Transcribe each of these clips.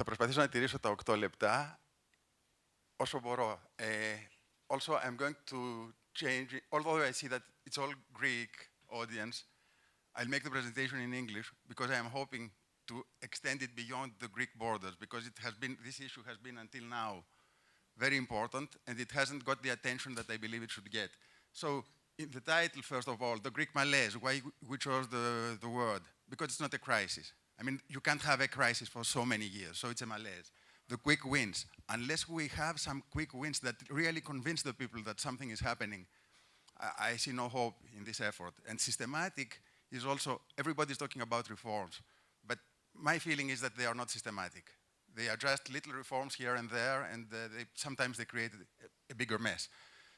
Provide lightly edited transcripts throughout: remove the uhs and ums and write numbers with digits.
Θα προσπαθήσω να τηρήσω τα 8 λεπτά όσο μπορώ. Also, I'm going to change, although I see that it's all Greek audience, I'll make the presentation in English because I am hoping to extend it beyond the Greek borders because it has been, this issue has been until now very important and it hasn't got the attention that I believe it should get. So in the title, first of all, the Greek malaise, why we chose the word? Because it's not a crisis. I mean, you can't have a crisis for so many years, so it's a malaise. The quick wins. Unless we have some quick wins that really convince the people that something is happening, I see no hope in this effort. And systematic is also, everybody's talking about reforms, but my feeling is that they are not systematic. They are just little reforms here and there, and sometimes they create a bigger mess.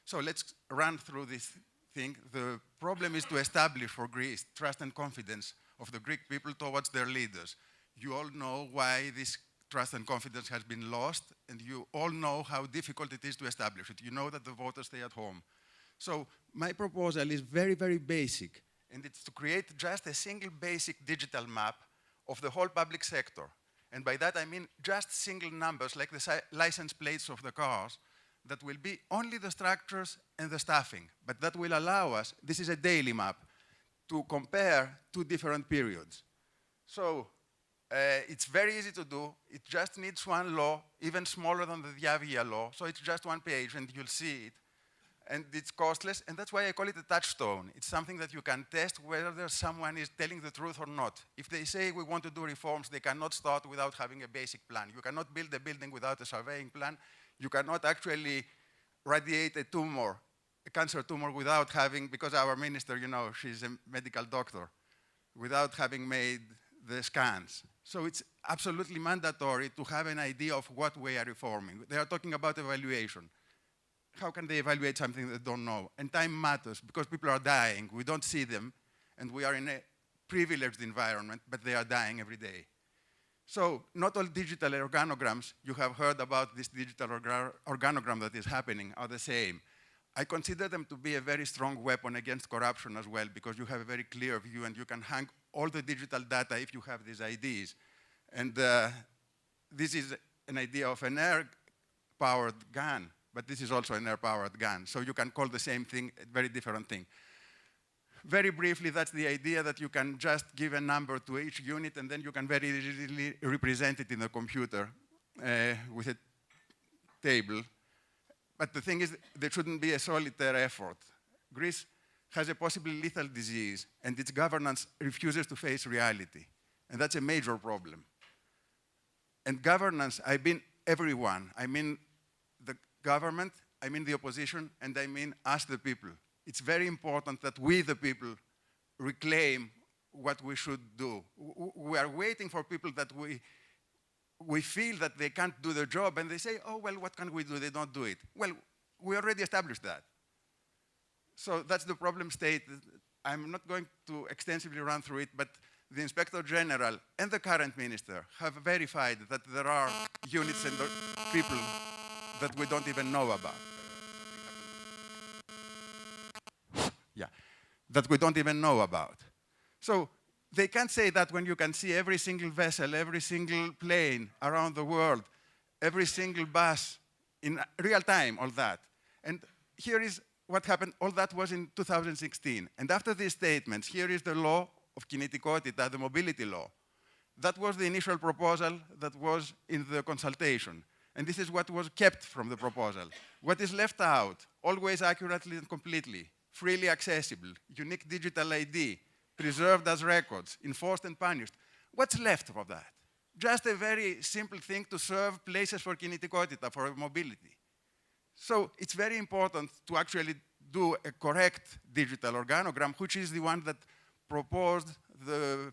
So let's run through this thing. The problem is to establish for Greece trust and confidence of the Greek people towards their leaders. You all know why this trust and confidence has been lost, and you all know how difficult it is to establish it. You know that the voters stay at home. So my proposal is very, very basic, and it's to create just a single basic digital map of the whole public sector. And by that I mean just single numbers, like the license plates of the cars, that will be only the structures and the staffing, but that will allow us, this is a daily map, to compare two different periods. So it's very easy to do. It just needs one law, even smaller than the Diavia law. So it's just one page and you'll see it. And it's costless, and that's why I call it a touchstone. It's something that you can test whether someone is telling the truth or not. If they say we want to do reforms, they cannot start without having a basic plan. You cannot build a building without a surveying plan. You cannot actually radiate a tumor, a cancer tumor, without having, because our minister, you know, she's a medical doctor, without having made the scans. So it's absolutely mandatory to have an idea of what we are reforming. They are talking about evaluation. How can they evaluate something they don't know? And time matters because people are dying. We don't see them, and we are in a privileged environment, but they are dying every day. So not all digital organograms, you have heard about this digital organogram that is happening, are the same. I consider them to be a very strong weapon against corruption as well, because you have a very clear view and you can hang all the digital data if you have these IDs. And this is an idea of an air-powered gun, but this is also an air-powered gun. So you can call the same thing a very different thing. Very briefly, that's the idea that you can just give a number to each unit and then you can very easily represent it in the computer with a table. But the thing is, there shouldn't be a solitary effort. Greece has a possibly lethal disease, and its governance refuses to face reality. And that's a major problem. And governance, I mean everyone. I mean the government, I mean the opposition, and I mean us, the people. It's very important that we, the people, reclaim what we should do. We are waiting for people that we feel that they can't do the job, and they say, oh, well, what can we do? They don't do it. Well, we already established that. So that's the problem stated. I'm not going to extensively run through it, but the Inspector General and the current minister have verified that there are units and people that we don't even know about. Yeah, that we don't even know about. So they can't say that when you can see every single vessel, every single plane around the world, every single bus in real time, all that. And here is what happened. All that was in 2016. And after these statements, here is the law of kinetikotita, the mobility law. That was the initial proposal that was in the consultation. And this is what was kept from the proposal. What is left out, always accurately and completely, freely accessible, unique digital ID, preserved as records, enforced and punished. What's left of that? Just a very simple thing to serve places for kinetikotita, for mobility. So it's very important to actually do a correct digital organogram, which is the one that proposed the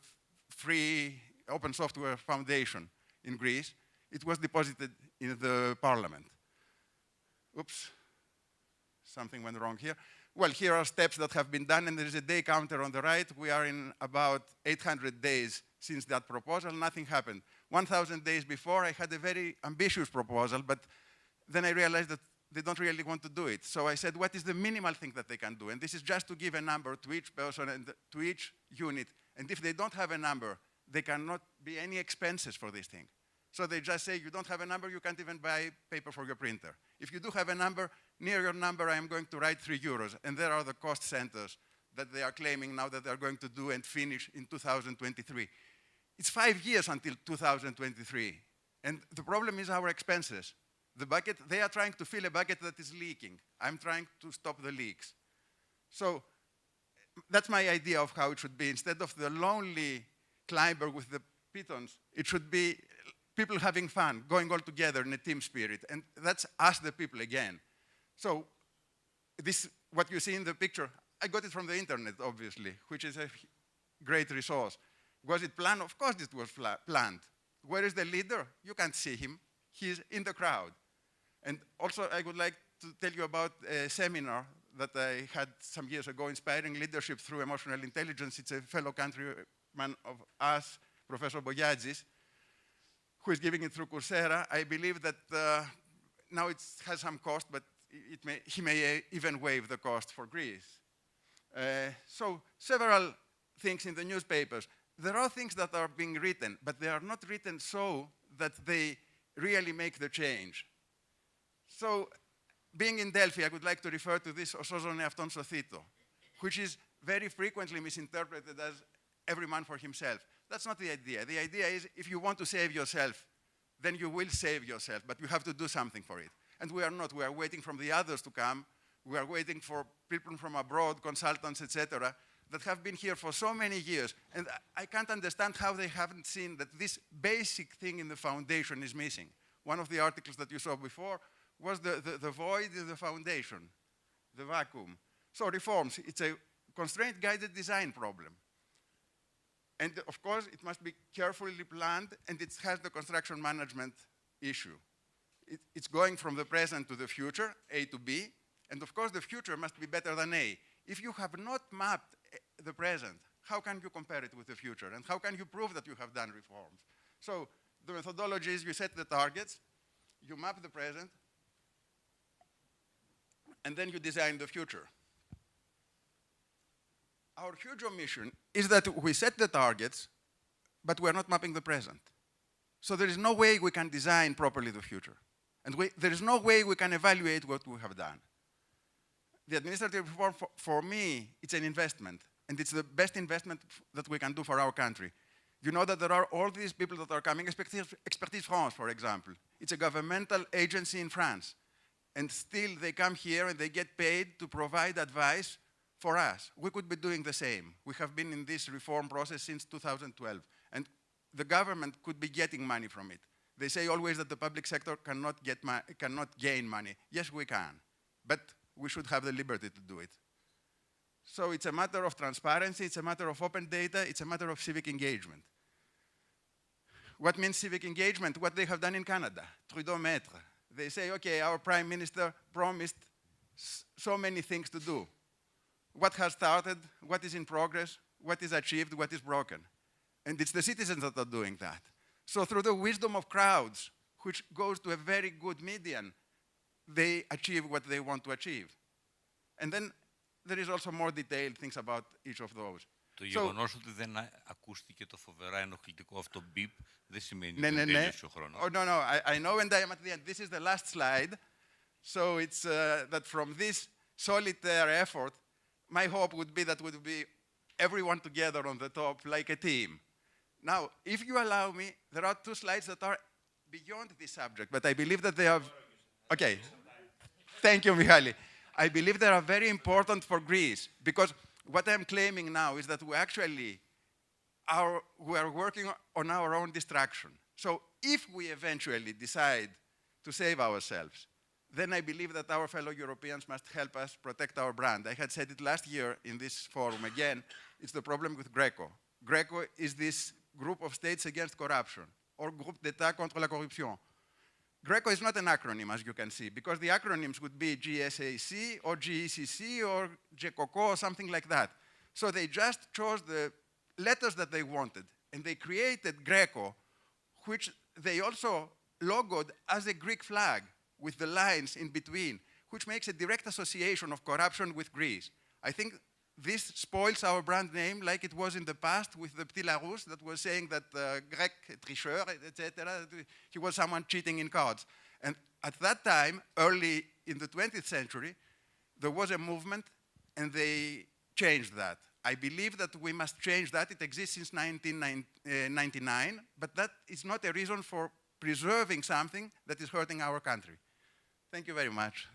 Free Open Software Foundation in Greece. It was deposited in the parliament. Oops, something went wrong here. Well, here are steps that have been done, and there is a day counter on the right. We are in about 800 days since that proposal. Nothing happened. 1,000 days before, I had a very ambitious proposal, but then I realized that they don't really want to do it. So I said, what is the minimal thing that they can do? And this is just to give a number to each person and to each unit. And if they don't have a number, there cannot be any expenses for this thing. So they just say, you don't have a number, you can't even buy paper for your printer. If you do have a number, near your number, I am going to write 3 euros. And there are the cost centers that they are claiming now that they are going to do and finish in 2023. It's 5 years until 2023. And the problem is our expenses. The bucket, they are trying to fill a bucket that is leaking. I'm trying to stop the leaks. So that's my idea of how it should be. Instead of the lonely climber with the pitons, it should be people having fun, going all together in a team spirit. And that's us, the people, again. So this, what you see in the picture, I got it from the internet, obviously, which is a great resource. Was it planned? Of course it was planned. Where is the leader? You can't see him. He's in the crowd. And also, I would like to tell you about a seminar that I had some years ago, Inspiring Leadership Through Emotional Intelligence. It's a fellow countryman of us, Professor Boyadzis, who is giving it through Coursera. I believe that now it has some cost, but he may even waive the cost for Greece. So several things in the newspapers. There are things that are being written, but they are not written so that they really make the change. So being in Delphi, I would like to refer to this osozone afton sothito, which is very frequently misinterpreted as every man for himself. That's not the idea. The idea is if you want to save yourself, then you will save yourself, but you have to do something for it. And we are not. We are waiting for the others to come. We are waiting for people from abroad, consultants, etc., that have been here for so many years. And I can't understand how they haven't seen that this basic thing in the foundation is missing. One of the articles that you saw before was the void in the foundation, the vacuum. So reforms, it's a constraint-guided design problem. And of course, it must be carefully planned, and it has the construction management issue. It's going from the present to the future, A to B, and of course, the future must be better than A. If you have not mapped the present, how can you compare it with the future? And how can you prove that you have done reforms? So the methodology is you set the targets, you map the present, and then you design the future. Our huge omission is that we set the targets, but we're not mapping the present. So there is no way we can design properly the future. And there is no way we can evaluate what we have done. The administrative reform, for me, it's an investment. And it's the best investment that we can do for our country. You know that there are all these people that are coming, Expertise France, for example. It's a governmental agency in France. And still they come here and they get paid to provide advice for us. We could be doing the same. We have been in this reform process since 2012. And the government could be getting money from it. They say always that the public sector cannot gain money. Yes, we can. But we should have the liberty to do it. So it's a matter of transparency, it's a matter of open data, it's a matter of civic engagement. What means civic engagement? What they have done in Canada, Trudeau Maître. They say, okay, our prime minister promised so many things to do. What has started, what is in progress, what is achieved, what is broken. And it's the citizens that are doing that. So through the wisdom of crowds, which goes to a very good median, they achieve what they want to achieve. And then there is also more detailed things about each of those. Το γεγονός ότι δεν ακούστηκε το φοβερά ενοχλητικό αυτό beep δεν σημαίνει ότι τέλειωσε ο χρόνος. Oh, no, I know, and I am at the end. This is the last slide. So it's that from this solitaire effort, my hope would be that would be everyone together on the top like a team. Now, if you allow me, there are 2 slides that are beyond this subject, but I believe that they are... Okay. Thank you, Mihaly. I believe they are very important for Greece, because what I'm claiming now is that we are working on our own destruction. So if we eventually decide to save ourselves, then I believe that our fellow Europeans must help us protect our brand. I had said it last year in this forum again, it's the problem with Greco. Greco is this group of states against corruption, or Groupe d'État contre la corruption. Greco is not an acronym, as you can see, because the acronyms would be GSAC or GECC or GECOCO or something like that. So they just chose the letters that they wanted, and they created Greco, which they also logoed as a Greek flag with the lines in between, which makes a direct association of corruption with Greece. I think this spoils our brand name like it was in the past with the Petit Larousse that was saying that Grec tricheur, etc. He was someone cheating in cards. And at that time, early in the 20th century, there was a movement and they changed that. I believe that we must change that. It exists since 1999, but that is not a reason for preserving something that is hurting our country. Thank you very much.